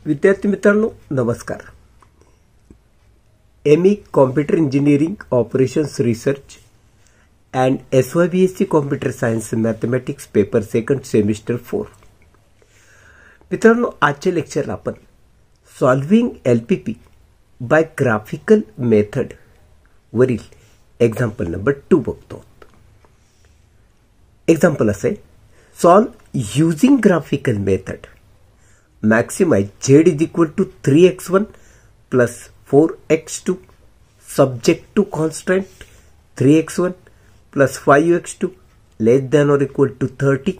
विद्यार्थी मित्रांनो नमस्कार. ME computer engineering operations research and SYBSc computer science mathematics paper second semester 4. मित्रांनो आजच्या लेक्चरला आपण solving LPP by graphical method वरील एक्झाम्पल नंबर 2 बघतो. एक्झाम्पल असे, solve using graphical method maximize z is equal to 3x1 plus 4x2 subject to constant 3x1 plus 5x2 less than or equal to 30,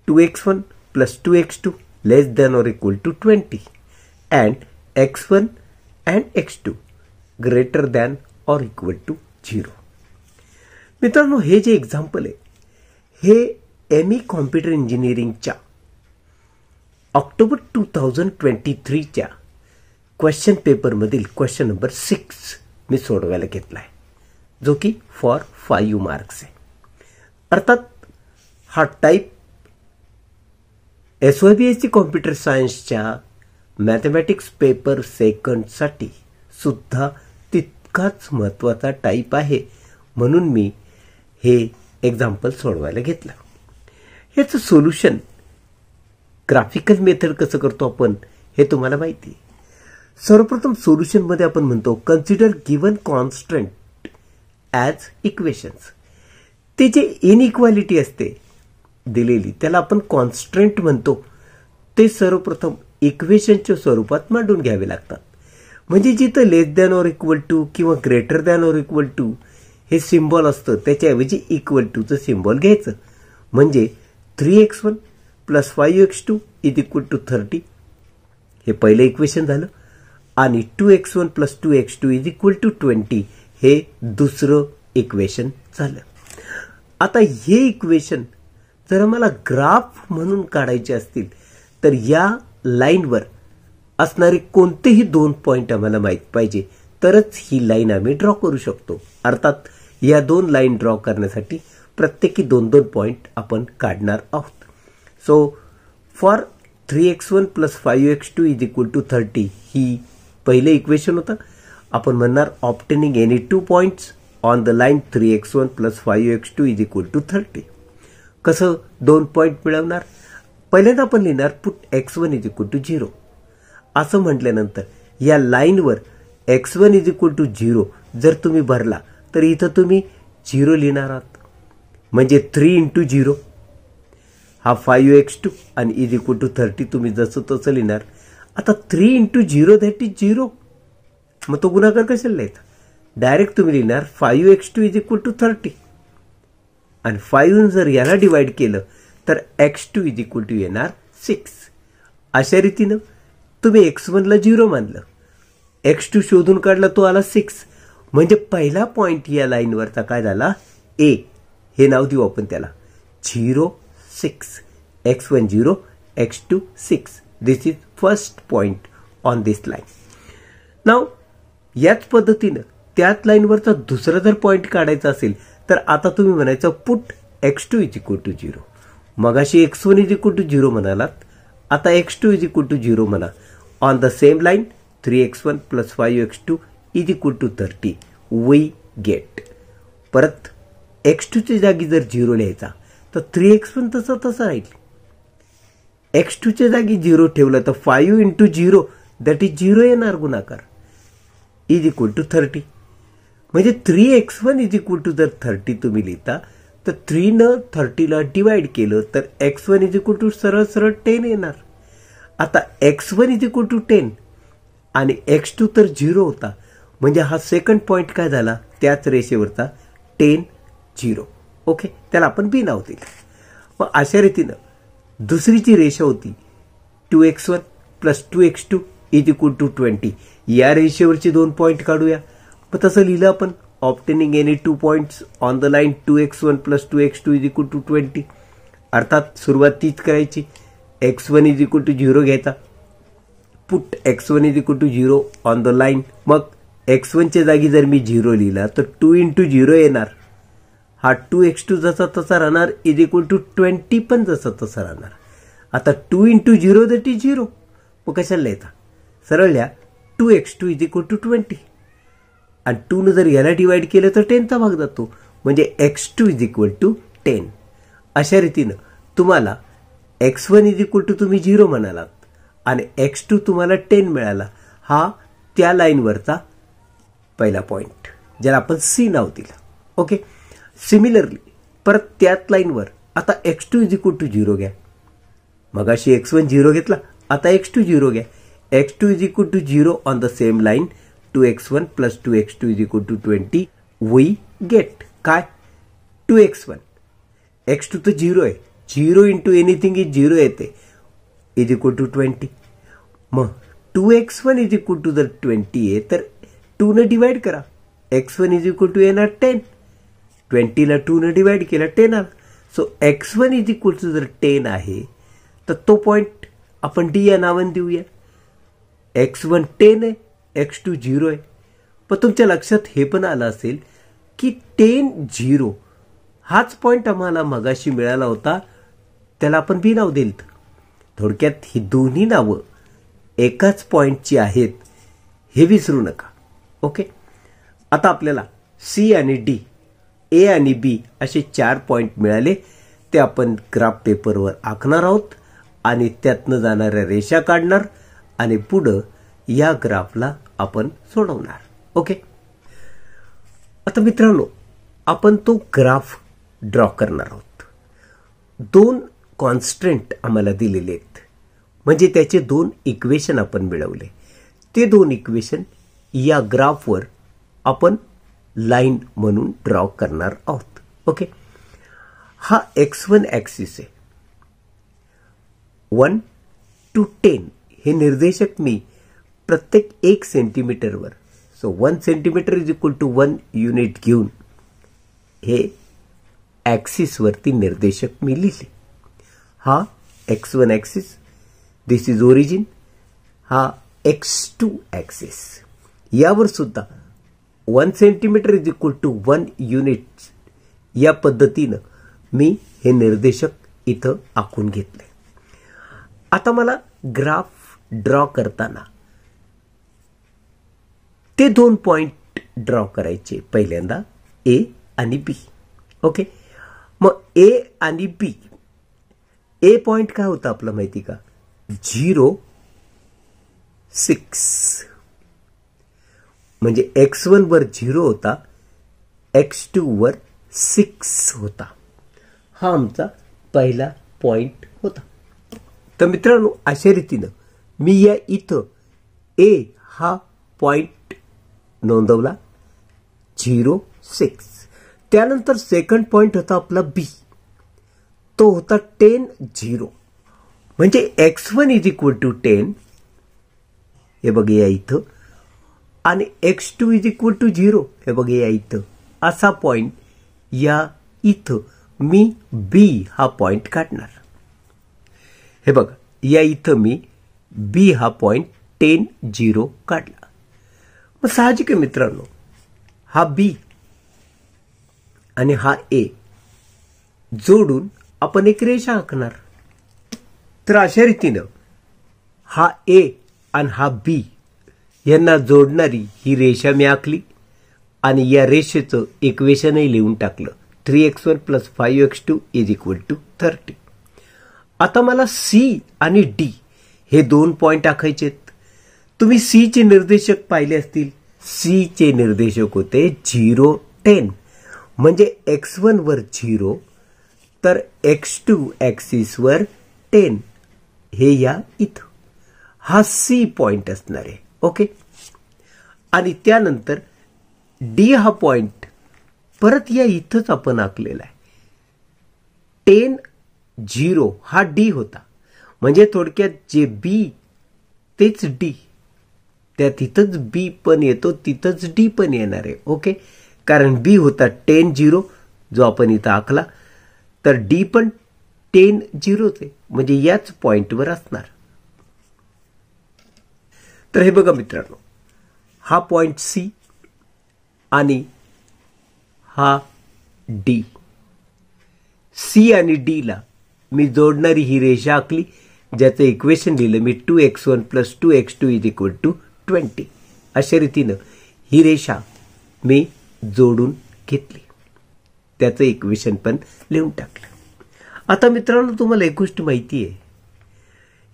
2x1 plus 2x2 less than or equal to 20 and x1 and x2 greater than or equal to 0. मित्रांनो हे जे example आहे हे ME computer इंजिनिअरिंगच्या October 2023च्या question पेपरमधील question number 6 मी सोडवायला घेतला आहे, जो की फॉर 5 मार्क्स आहे. अर्थात हा टाईप SYBSc कॉम्प्युटर सायन्सच्या मॅथमॅटिक्स पेपर सेकंडसाठी सुद्धा तितकाच महत्त्वाचा टाईप आहे, म्हणून मी हे एक्झाम्पल सोडवायला घेतलं. ह्याचं सोल्युशन ग्राफिकल मेथड कसं करतो आपण हे तुम्हाला माहिती आहे. सर्वप्रथम सोल्युशन मध्ये आपण म्हणतो consider given constant as equations. ते जे इनइक्वालिटी असते दिलेली त्याला आपण कॉन्स्टंट म्हणतो. ते सर्वप्रथम इक्वेशनच्या स्वरूपात मांडून घ्यावे लागतात. म्हणजे जिथं less than or equal to किंवा greater than or equal to हे सिम्बॉल असतं त्याच्याऐवजी इक्वल टूचं सिम्बॉल घ्यायचं. म्हणजे 3x1 plus 5x2 is equal to 30 हे पहिलं इक्वेशन झालं, आणि 2x1 plus 2x2 is equal to 20 हे दुसरं इक्वेशन झालं. आता हे इक्वेशन जर आम्हाला ग्राफ म्हणून काढायचे असतील तर या लाईनवर असणारे कोणतेही 2 पॉइंट आम्हाला माहित पाहिजे, तरच ही लाईन आम्ही ड्रॉ करू शकतो. अर्थात या 2 लाईन ड्रॉ करण्यासाठी प्रत्येकी 2-2 पॉइंट आपण काढणार आहोत. So for 3x1 plus 5x2 is equal to 30 ही पहिले इक्वेशन होतं. आपण म्हणणार obtaining any 2 points on the line 3x1 plus 5x2 is equal to 30. कसं 2 पॉइंट मिळवणार? पहिल्यांदा आपण लिहिणार put x1 is equal to 0. असं म्हटल्यानंतर या लाईनवर x1 is equal to 0 जर तुम्ही भरला तर इथं तुम्ही 0 लिहिणार आहात. म्हणजे 3 into 0 हा 5x2 आणि इज इक्वल टू 30 तुम्ही जसं तसं लिहिणार. आता 3 into 0 दॅट इज 0. मग तो गुणाकार कशाला लिहायचा? डायरेक्ट तुम्ही लिहिणार 5x2 इज इक्वल टू 30 आणि 5 जर याला डिवाइड केलं तर x2 इज इक्वल टू येणार 6. अशा रीतीनं तुम्ही x1 ला 0 मानलं, x2 शोधून काढला, तो आला 6. म्हणजे पहिला पॉइंट या लाईनवरचा काय झाला? A हे नाव देऊ आपण त्याला. 0 6 x1 0 x2 6. This is first point on this line. Now याच पद्धतीनं त्याच लाईनवरचा दुसरा जर पॉइंट काढायचा असेल तर आता तुम्ही म्हणायचं put x2 is equal to 0. मगाशी x1 इज इक्वल टू 0 म्हणालात, आता x2 इज इक्वल टू 0 म्हणा. On the same line 3x1 plus 5x2 is equal to 30 we get. परत x2 च्या जागी जर 0 लिहायचा तर 3x1 तसा राहील. x2 च्या जागी 0 ठेवलं तर 5 into 0 दॅट इज 0 येणार गुणाकार इज इक्वल टू 30. म्हणजे 3x1 इज इक्वल टू जर 30 तुम्ही लिहिता तर 3 न 30 ला डिवाइड केलं तर x1 इज इक्वल टू सरळ 10 येणार. आता x1 इज इक्वल टू 10 आणि x2 तर 0 होता, म्हणजे हा सेकंड पॉइंट काय झाला? त्याच रेषेवरचा 10 0. ओके, त्याला आपण बी नाव दिलं. मग अशा रीतीनं दुसरी जी रेषा होती 2x1 plus 2x2 is equal to 20, या रेषेवरचे 2 पॉइंट काढूया. मग तसं लिहिलं आपण obtaining any 2 points on the line 2x1 plus 2x2 is equal to 20. अर्थात सुरुवात तीच करायची. x1 इज इक्वल टू 0 घ्यायचा, put x1 is equal to 0 on the line. मग x1 च्या जागी जर मी 0 लिहिला तर 2 into 0 येणार. हा 2x2 जसा तसा राहणार इज इक्वल टू 20 पण जसा तसा राहणार. आता 2 into 0 दॅट इज 0. मग कशाला लिहायचा, सरळ लिहा 2x2 इज इक्वल टू 20 आणि 2 जर याला डिवाइड केलं तर 10चा भाग जातो, म्हणजे x2 इज इक्वल टू 10. अशा रीतीनं तुम्हाला x1 इज इक्वल टू तुम्ही 0 म्हणालात आणि x2 तुम्हाला 10 मिळाला. हा त्या लाईनवरचा पहिला पॉईंट, ज्याला आपण सी नाव दिलं. ओके, सिमिलरली परत त्याच लाईनवर आता x2 इज इक्वल टू 0 घ्या. मगाशी x1 0 घेतला, आता x2 0 घ्या. x2 is equal to 0 on the same line 2x1 plus 2x2 is equal to 20. We get काय 2x1. x2 तर 0 आहे, 0 इंटू एनिथिंग इज 0 येते, इज इक्वल टू 20. मग 2x1 इज इक्वल टू जर 20 आहे तर 2 ने डिवाइड करा. x1 इज इक्वल टू येणार 10, 20 ला 2 ने डिवाइड केला 10 आला. So x1 is equal to जर 10 आहे तर तो पॉइंट आपण डी या नावाने देऊया. x1 10 आहे, x2 0 आहे. पण तुमच्या लक्षात हे पण आलं असेल की 10 0 हाच पॉइंट आम्हाला मगाशी मिळाला होता, त्याला आपण बी नाव दिलं. थोडक्यात ही दोन्ही नावं एकाच पॉइंटची आहेत हे विसरू नका. ओके, आता आपल्याला सी आणि डी, ए आणि बी असे 4 पॉइंट मिळाले. ते आपण ग्राफ पेपरवर आखणार आहोत आणि त्यातनं जाणाऱ्या रेषा काढणार आणि पुढं या ग्राफला आपण सोडवणार. ओके, आता मित्रांनो आपण तो ग्राफ ड्रॉ करणार आहोत. 2 कॉन्स्टंट आम्हाला दिलेले आहेत, म्हणजे त्याचे 2 इक्वेशन आपण मिळवले. ते 2 इक्वेशन या ग्राफवर आपण लाईन म्हणून ड्रॉ करणार आहोत. ओके, हा x1 ॲक्सिस आहे. 1 to 10 हे निर्देशक मी प्रत्येक 1 सेंटीमीटरवर, so 1 centimetre is equal to 1 unit घेऊन हे ॲक्सिसवरती निर्देशक मी लिहिले. हा x1 axis, this is origin. हा x2 ॲक्सिस, यावर सुद्धा 1 centimetre is equal to 1 unit या पद्धतीनं मी हे निर्देशक इथं आखून घेतले. आता मला ग्राफ ड्रॉ करताना ते 2 पॉइंट ड्रॉ करायचे. पहिल्यांदा ए आणि बी. ओके, मग ए आणि बी, ए पॉइंट काय होता आपला माहिती का, 0 6, म्हणजे x1 वर 0 होता, x2 वर 6 होता. हा आमचा पहिला पॉइंट होता. तर मित्रांनो अशा रीतीनं मी या इथं ए हा पॉइंट नोंदवला 0 6. त्यानंतर सेकंड पॉइंट होता आपला बी, तो होता 10 0, म्हणजे x1 इज इक्वल टू 10 हे बघूया इथं, आणि x2 इज इक्वल टू 0 हे बघूया इथं. असा पॉइंट या इथं मी बी हा पॉइंट काढणार. हे बघा, या इथं मी बी हा पॉइंट 10 0 काढला. मग साहजिक आहे मित्रांनो, हा बी आणि हा ए जोडून आपण एक रेषा आखणार. तर अशा रीतीनं हा ए आणि हा बी यांना जोडणारी ही रेषा मी आखली आणि या रेषेचं इक्वेशनही लिहून टाकलं. 3x1 plus 5x2 is equal to 30. आता मला सी आणि डी हे 2 पॉइंट आखायचे आहेत. तुम्ही सी चे निर्देशक पाहिले असतील. सी चे निर्देशक होते 0 10, म्हणजे x1 वर 0 तर x2 ॲक्सिस वर 10. हे या इथं हा सी पॉइंट असणार आहे. ओके, आणि त्यानंतर डी हा पॉइंट परत या इथंच आपण आखलेला आहे. 10 0 हा डी होता, म्हणजे थोडक्यात जे बी तेच डी, त्या तिथंच बी पण येतो, तिथंच डी पण येणार आहे. ओके, कारण बी होता 10 0 जो आपण इथं आखला, तर डी पण 10 0च आहे, म्हणजे याच पॉइंटवर असणार. तर हे बघा मित्रांनो, हा पॉइंट सी आणि हा डी. सी आणि डी ला मी जोडणारी ही रेषा आखली. ज्याचं इक्वेशन लिहिलं मी 2x1 + 2x2 = 20. अशा रीतीनं ही रेषा मी जोडून घेतली, त्याचं इक्वेशन पण लिहून टाकलं. आता मित्रांनो, तुम्हाला एक गोष्ट माहिती आहे,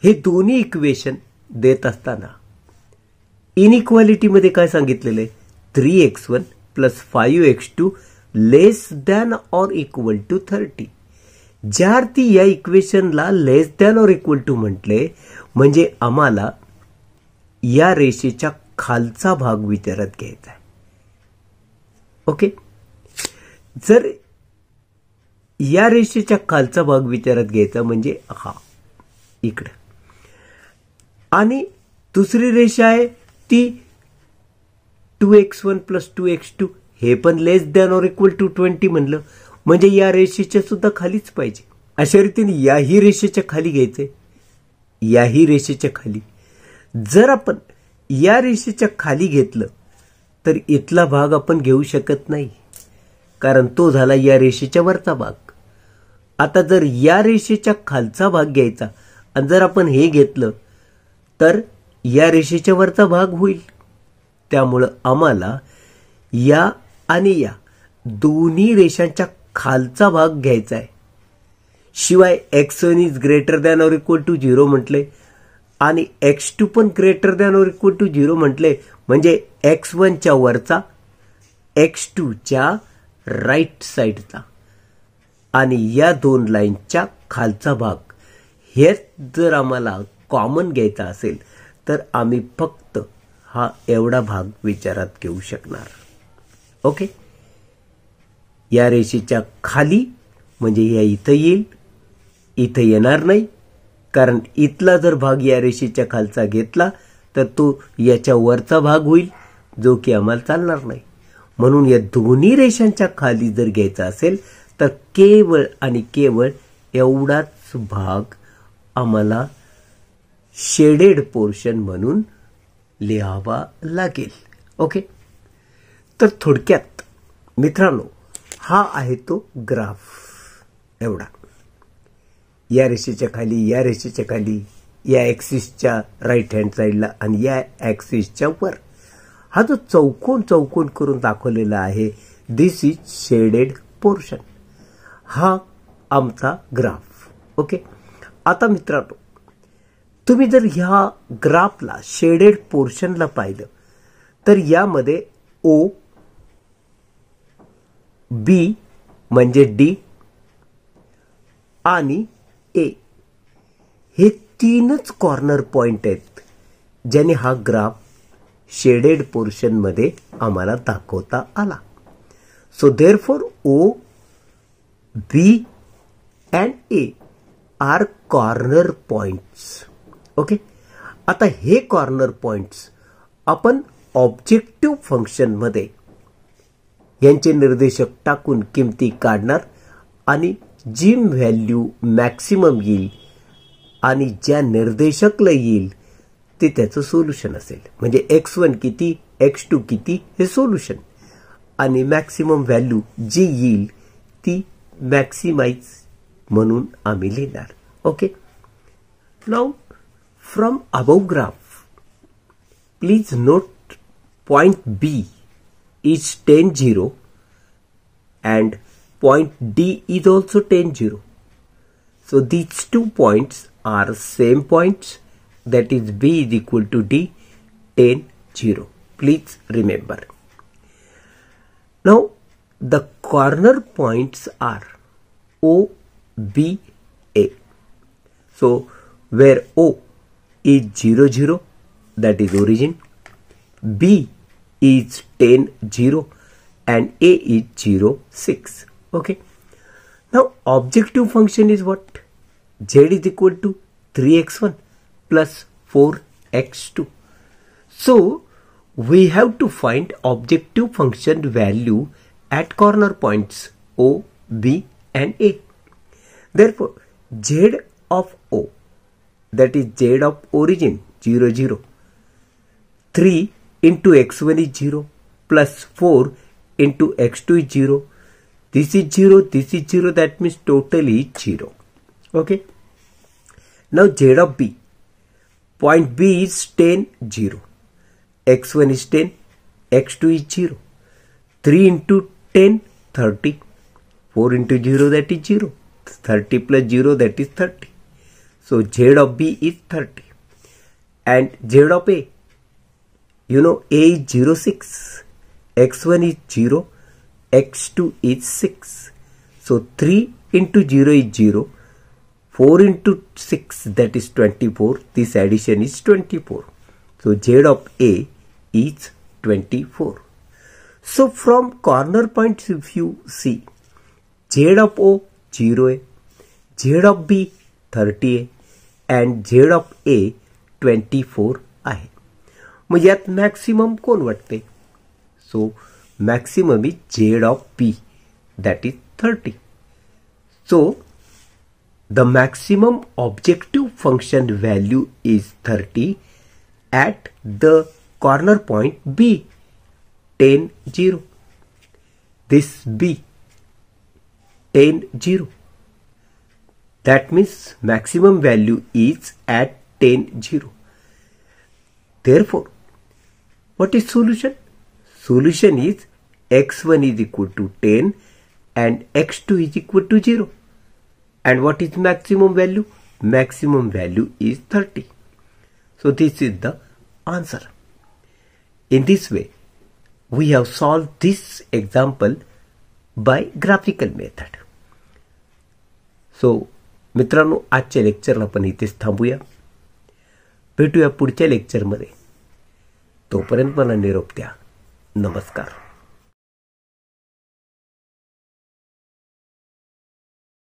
हे दोन्ही इक्वेशन देत असताना इनइक्वालिटीमध्ये काय सांगितलेलं आहे, 3x1 + 5x2 <= 30. ज्या अर्थी या इक्वेशनला <= म्हटले म्हणजे आम्हाला या रेषेच्या खालचा भाग विचारात घ्यायचा आहे. ओके, जर या रेषेच्या खालचा भाग विचारात घ्यायचा म्हणजे हा इकडे, आणि दुसरी रेषा आहे ती 2x1 + 2x2, हे पण <= 20 म्हणलं म्हणजे या रेषेच्या सुद्धा खालीच पाहिजे. अशा रीतीने याही रेषेच्या खाली घ्यायचे, याही रेषेच्या खाली. जर आपण या रेषेच्या खाली घेतलं तर इथला भाग आपण घेऊ शकत नाही, कारण तो झाला या रेषेच्या वरचा भाग. आता जर या रेषेच्या खालचा भाग घ्यायचा आणि जर आपण हे घेतलं तर या रेषेच्या वरचा भाग होईल. त्यामुळं आम्हाला या आणि या दोन्ही रेषांच्या खालचा भाग घ्यायचा आहे. शिवाय x1 > 0 म्हटले आणि x2 पण > 0 म्हटले म्हणजे x1 च्या वरचा, x2 च्या राईट साईडचा आणि या दोन लाईनच्या खालचा भाग, हे जर आम्हाला कॉमन घ्यायचा असेल तर आम्ही फक्त हा एवढा भाग विचारात घेऊ शकणार. ओके, या रेषेच्या खाली म्हणजे या इथं येईल, इथं येणार नाही, कारण इथला जर भाग या रेषेच्या खालचा घेतला तर तो याच्या वरचा भाग होईल, जो की आम्हाला चालणार नाही. म्हणून या दोन्ही रेषांच्या खाली जर घ्यायचा असेल तर केवळ आणि केवळ एवढाच भाग आम्हाला शेडेड पोर्शन म्हणून लिहावा लागेल. ओके, तर थोडक्यात मित्रांनो, हा आहे तो ग्राफ एवढा, या रेषेच्या खाली, या रेषेच्या खाली, या ॲक्सिसच्या राईट हँड साईडला आणि या ॲक्सिसच्या वर हा जो चौकोन चौकोन करून दाखवलेला आहे, दिस इज शेडेड पोर्शन. हा आमचा ग्राफ. ओके, आता मित्रांनो, तुम्ही जर ह्या ग्राफला शेडेड पोर्शनला पाहिलं तर यामध्ये ओ, बी म्हणजे डी आणि ए हे तीनच कॉर्नर पॉइंट आहेत, ज्याने हा ग्राफ शेडेड पोर्शन मध्ये आम्हाला दाखवता आला. So therefore O, B and A are corner points. Okay, आता हे कॉर्नर पॉइंट्स आपण ऑब्जेक्टिव्ह फंक्शन मध्ये यांचे निर्देशक टाकून किमती काढणार आणि जी व्हॅल्यू मॅक्सिमम येईल आणि ज्या निर्देशकला येईल ते त्याचं सोल्युशन असेल. म्हणजे x1 किती, x2 किती हे सोल्युशन, आणि मॅक्सिमम व्हॅल्यू जी येईल ती मॅक्सिमाइज म्हणून आम्ही लिहिणार. Okay, now from above graph please note point B is 10 0 and point D is also 10 0. So these 2 points are same points, that is B is equal to D 10 0. Please remember. Now the corner points are O, B, A. So where O is 0 0, that is origin, B is 10 0 and A is 0 6. Okay, now objective function is what? Z is equal to 3x1 plus 4x2. So we have to find objective function value at corner points O, B and A. Therefore Z of O, that is Z of origin 0 0, 3 into x1 is 0 plus 4 into x2 is 0. This is 0, this is 0, that means total is 0. Okay. Now z of b, point B is 10, 0. x1 is 10, x2 is 0. 3 into 10, 30. 4 into 0, that is 0. 30 plus 0, that is 30. So z of b is 30. And z of a, a is 0, 6. x1 is 0, x2 is 6. So 3 into 0 is 0. 4 into 6, that is 24. This addition is 24. So z of a is 24. So from corner point if you see, z of o 0a, z of b 30a and z of a 24 आहे. मग यात maximum कोण वाटते? So maximum is z of p, that is 30. So the maximum objective function value is 30 at the corner point B, 10, 0. This B, 10, 0. That means maximum value is at 10, 0. Therefore, what is solution? Solution is x1 is equal to 10 and x2 is equal to 0. And what is maximum value? Maximum value is 30. So this is the answer. In this way, we have solved this example by graphical method. So मित्रांनो, आजच्या लेक्चरला आपण इथेच थांबूया. भेटूया पुढच्या लेक्चरमध्ये. तोपर्यंत मला निरोप द्या. नमस्कार.